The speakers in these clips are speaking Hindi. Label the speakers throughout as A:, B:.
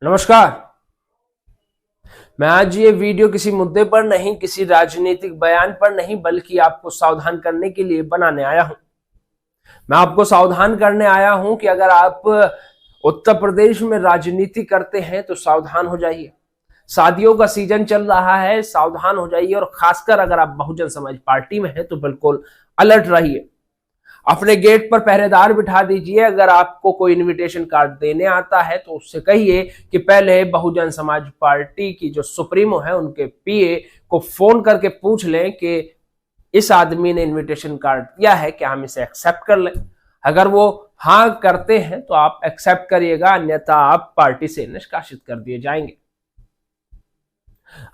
A: नमस्कार। मैं आज ये वीडियो किसी मुद्दे पर नहीं, किसी राजनीतिक बयान पर नहीं, बल्कि आपको सावधान करने के लिए बनाने आया हूं। मैं आपको सावधान करने आया हूं कि अगर आप उत्तर प्रदेश में राजनीति करते हैं तो सावधान हो जाइए। शादियों का सीजन चल रहा है, सावधान हो जाइए। और खासकर अगर आप बहुजन समाज पार्टी में हैं तो बिल्कुल अलर्ट रहिए। अपने गेट पर पहरेदार बिठा दीजिए। अगर आपको कोई इनविटेशन कार्ड देने आता है तो उससे कहिए कि पहले बहुजन समाज पार्टी की जो सुप्रीमो है उनके पीए को फोन करके पूछ लें कि इस आदमी ने इनविटेशन कार्ड दिया है, क्या हम इसे एक्सेप्ट कर लें। अगर वो हाँ करते हैं तो आप एक्सेप्ट करिएगा, अन्यथा आप पार्टी से निष्कासित कर दिए जाएंगे।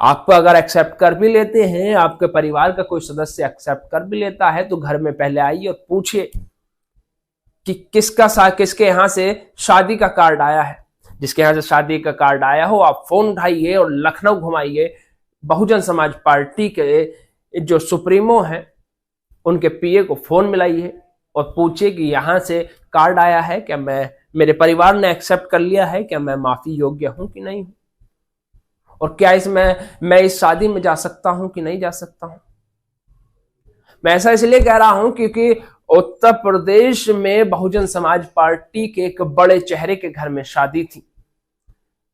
A: आपको अगर एक्सेप्ट कर भी लेते हैं, आपके परिवार का कोई सदस्य एक्सेप्ट कर भी लेता है, तो घर में पहले आइए और पूछिए कि किसके यहां से शादी का कार्ड आया है। जिसके यहां से शादी का कार्ड आया हो आप फोन उठाइए और लखनऊ घुमाइए। बहुजन समाज पार्टी के जो सुप्रीमो हैं उनके पीए को फोन मिलाइए और पूछिए कि यहां से कार्ड आया है, क्या मेरे परिवार ने एक्सेप्ट कर लिया है, क्या मैं माफी योग्य हूं कि नहीं हूं, और क्या मैं इस शादी में जा सकता हूं कि नहीं जा सकता हूं। मैं ऐसा इसलिए कह रहा हूं क्योंकि उत्तर प्रदेश में बहुजन समाज पार्टी के एक बड़े चेहरे के घर में शादी थी।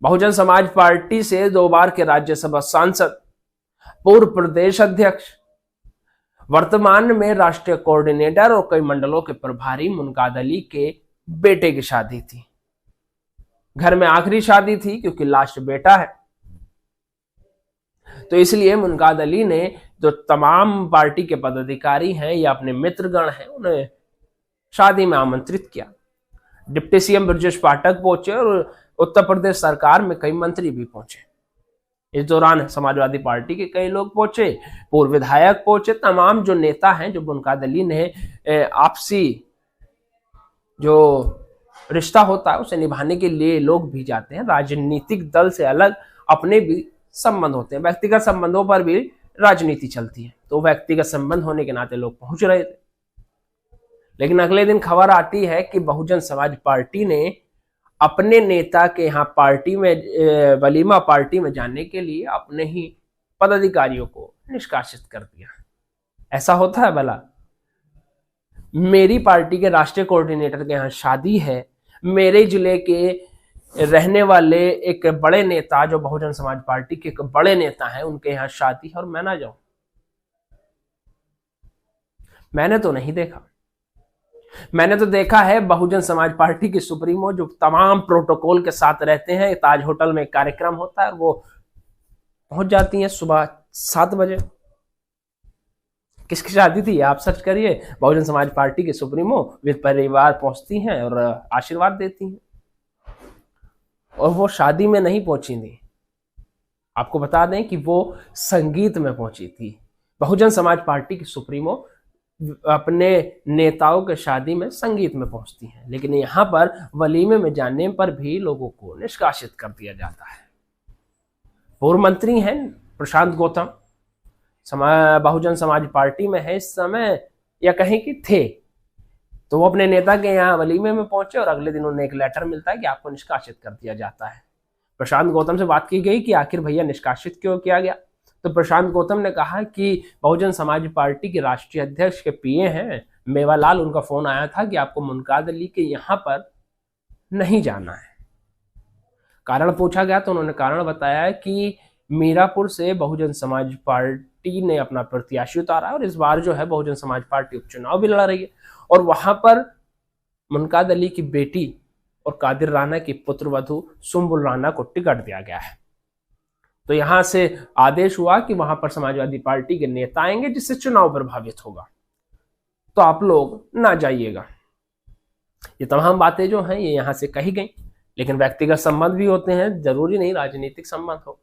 A: बहुजन समाज पार्टी से 2 बार के राज्यसभा सांसद, पूर्व प्रदेश अध्यक्ष, वर्तमान में राष्ट्रीय कोऑर्डिनेटर और कई मंडलों के प्रभारी मुनकाद अली के बेटे की शादी थी। घर में आखिरी शादी थी क्योंकि लास्ट बेटा है, तो इसलिए मुनकाद अली ने जो तमाम पार्टी के पदाधिकारी हैं या अपने मित्रगण हैं उन्हें शादी में आमंत्रित किया। डिप्टी सीएम ब्रजेश पाठक पहुंचे और उत्तर प्रदेश सरकार में कई मंत्री भी पहुंचे। इस दौरान समाजवादी पार्टी के कई लोग पहुंचे, पूर्व विधायक पहुंचे। तमाम जो नेता हैं, जो मुनकाद अली ने आपसी जो रिश्ता होता है उसे निभाने के लिए लोग भी जाते हैं। राजनीतिक दल से अलग अपने भी संबंध होते हैं, व्यक्तिगत संबंधों पर भी राजनीति चलती है। तो व्यक्तिगत संबंध होने के नाते लोग पहुंच रहे थे। लेकिन अगले दिन खबर आती है कि बहुजन समाज पार्टी ने अपने नेता के यहाँ पार्टी में वलीमा पार्टी में जाने के लिए अपने ही पदाधिकारियों को निष्कासित कर दिया। ऐसा होता है भला? मेरी पार्टी के राष्ट्रीय कोऑर्डिनेटर के यहाँ शादी है, मेरे जिले के रहने वाले एक बड़े नेता जो बहुजन समाज पार्टी के एक बड़े नेता हैं उनके यहाँ शादी है और मैं ना जाऊं? मैंने तो नहीं देखा। मैंने तो देखा है बहुजन समाज पार्टी की सुप्रीमो जो तमाम प्रोटोकॉल के साथ रहते हैं, ताज होटल में एक कार्यक्रम होता है और वो पहुंच जाती हैं सुबह 7 बजे। किसकी शादी थी आप सर्च करिए, बहुजन समाज पार्टी के सुप्रीमो विद परिवार पहुंचती हैं और आशीर्वाद देती हैं। और वो शादी में नहीं पहुंची थी, आपको बता दें कि वो संगीत में पहुंची थी। बहुजन समाज पार्टी की सुप्रीमो अपने नेताओं के शादी में संगीत में पहुंचती हैं, लेकिन यहां पर वलीमे में जाने पर भी लोगों को निष्कासित कर दिया जाता है। पूर्व मंत्री हैं प्रशांत गौतम, बहुजन समाज पार्टी में है इस समय या कहीं की थे, तो वो अपने नेता के यहाँ वलीमे में पहुंचे और अगले दिन उन्हें एक लेटर मिलता है कि आपको निष्कासित कर दिया जाता है। प्रशांत गौतम से बात की गई कि आखिर भैया निष्कासित क्यों किया गया, तो प्रशांत गौतम ने कहा कि बहुजन समाज पार्टी के राष्ट्रीय अध्यक्ष के पीए हैं मेवालाल, उनका फोन आया था कि आपको मुनकाद अली के यहाँ पर नहीं जाना है। कारण पूछा गया तो उन्होंने कारण बताया कि मीरापुर से बहुजन समाज पार्टी ने अपना प्रत्याशी उतारा और इस बार जो है बहुजन समाज पार्टी उपचुनाव भी लड़ा रही है और वहां पर मुनकाद अली की बेटी और कादिर राना की पुत्रवधू सुम्बुल राना को टिकट दिया गया है। तो यहां से आदेश हुआ कि वहां पर समाजवादी पार्टी के नेता आएंगे जिससे चुनाव प्रभावित होगा, तो आप लोग ना जाइएगा। ये तमाम बातें जो हैं ये यहां से कही गई, लेकिन व्यक्तिगत संबंध भी होते हैं, जरूरी नहीं राजनीतिक संबंध हो।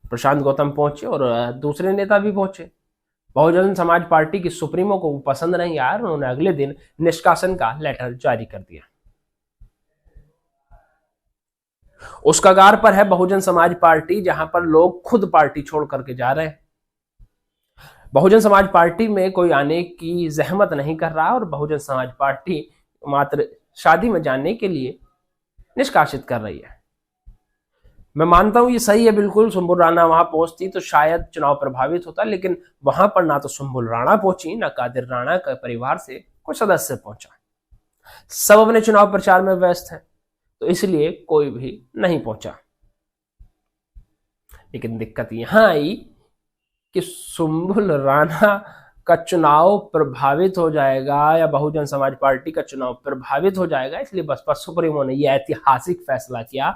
A: प्रशांत गौतम पहुंचे और दूसरे नेता भी पहुंचे। बहुजन समाज पार्टी की सुप्रीमो को पसंद नहीं आया, उन्होंने अगले दिन निष्कासन का लेटर जारी कर दिया। उस कगार पर है बहुजन समाज पार्टी जहां पर लोग खुद पार्टी छोड़ करके जा रहे हैं। बहुजन समाज पार्टी में कोई आने की जहमत नहीं कर रहा और बहुजन समाज पार्टी मात्र शादी में जाने के लिए निष्कासित कर रही है। मैं मानता हूं ये सही है बिल्कुल, सुम्बुल राणा वहां पहुंचती तो शायद चुनाव प्रभावित होता, लेकिन वहां पर ना तो सुम्बुल राणा पहुंची, ना कादिर राणा के परिवार से कोई सदस्य पहुंचा। सब अपने चुनाव प्रचार में व्यस्त हैं, तो इसलिए कोई भी नहीं पहुंचा। लेकिन दिक्कत यहां आई कि सुम्बुल राणा का चुनाव प्रभावित हो जाएगा या बहुजन समाज पार्टी का चुनाव प्रभावित हो जाएगा, इसलिए बसपा सुप्रीमो ने यह ऐतिहासिक फैसला किया।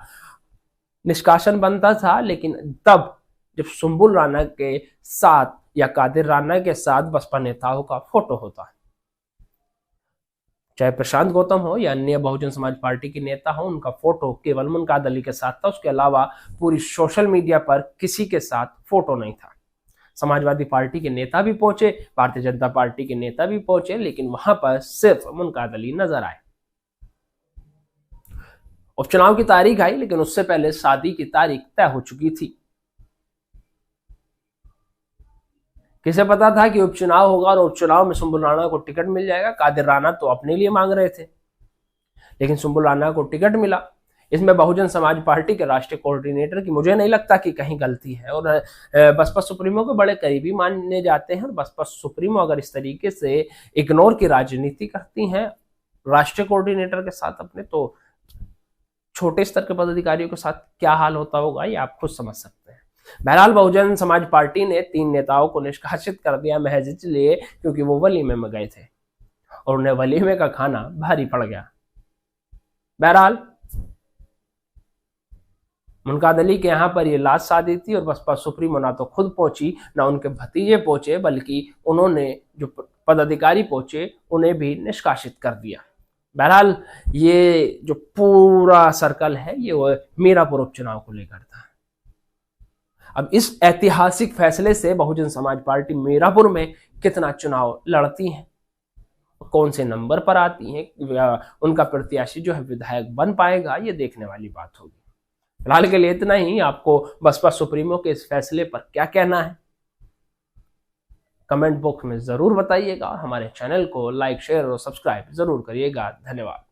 A: निष्कासन बनता था, लेकिन तब जब सुम्बुल राणा के साथ या कादिर राणा के साथ बसपा नेताओं का फोटो होता, चाहे प्रशांत गौतम हो या अन्य बहुजन समाज पार्टी के नेता हो, उनका फोटो केवल मुनकाद अली के साथ था। उसके अलावा पूरी सोशल मीडिया पर किसी के साथ फोटो नहीं था। समाजवादी पार्टी के नेता भी पहुंचे, भारतीय जनता पार्टी के नेता भी पहुंचे, लेकिन वहां पर सिर्फ मुनकाद अली नजर आए। उपचुनाव की तारीख आई, लेकिन उससे पहले शादी की तारीख तय हो चुकी थी। किसे पता था कि उपचुनाव होगा और उपचुनाव में सुम्बुल राणा को टिकट मिल जाएगा। कादिर राणा तो अपने लिए मांग रहे थे, लेकिन सुम्बुल राणा को टिकट मिला। इसमें बहुजन समाज पार्टी के राष्ट्रीय कोऑर्डिनेटर की मुझे नहीं लगता कि कहीं गलती है, और बसपा सुप्रीमो के बड़े करीबी माने जाते हैं। और बसपा सुप्रीमो अगर इस तरीके से इग्नोर की राजनीति करती हैं राष्ट्रीय कोऑर्डिनेटर के साथ अपने, तो छोटे स्तर के पदाधिकारियों के साथ क्या हाल होता होगा ये आप खुद समझ सकते हैं। बहरहाल बहुजन समाज पार्टी ने 3 नेताओं को निष्कासित कर दिया, महज इसलिए क्योंकि वो वलीमे में गए थे और उन्हें वलीमे का खाना भारी पड़ गया। बहरहाल मुनकाद अली के यहाँ पर ये लाश शादी थी और बसपा सुप्रीमो ना तो खुद पहुंची, ना उनके भतीजे पहुंचे, बल्कि उन्होंने जो पदाधिकारी पहुंचे उन्हें भी निष्कासित कर दिया। बहरहाल ये जो पूरा सर्कल है ये मीरापुर उपचुनाव को लेकर था। अब इस ऐतिहासिक फैसले से बहुजन समाज पार्टी मीरापुर में कितना चुनाव लड़ती है, कौन से नंबर पर आती है, उनका प्रत्याशी जो है विधायक बन पाएगा, ये देखने वाली बात होगी। फिलहाल के लिए इतना ही। आपको बसपा सुप्रीमो के इस फैसले पर क्या कहना है कमेंट बॉक्स में जरूर बताइएगा। हमारे चैनल को लाइक, शेयर और सब्सक्राइब जरूर करिएगा। धन्यवाद।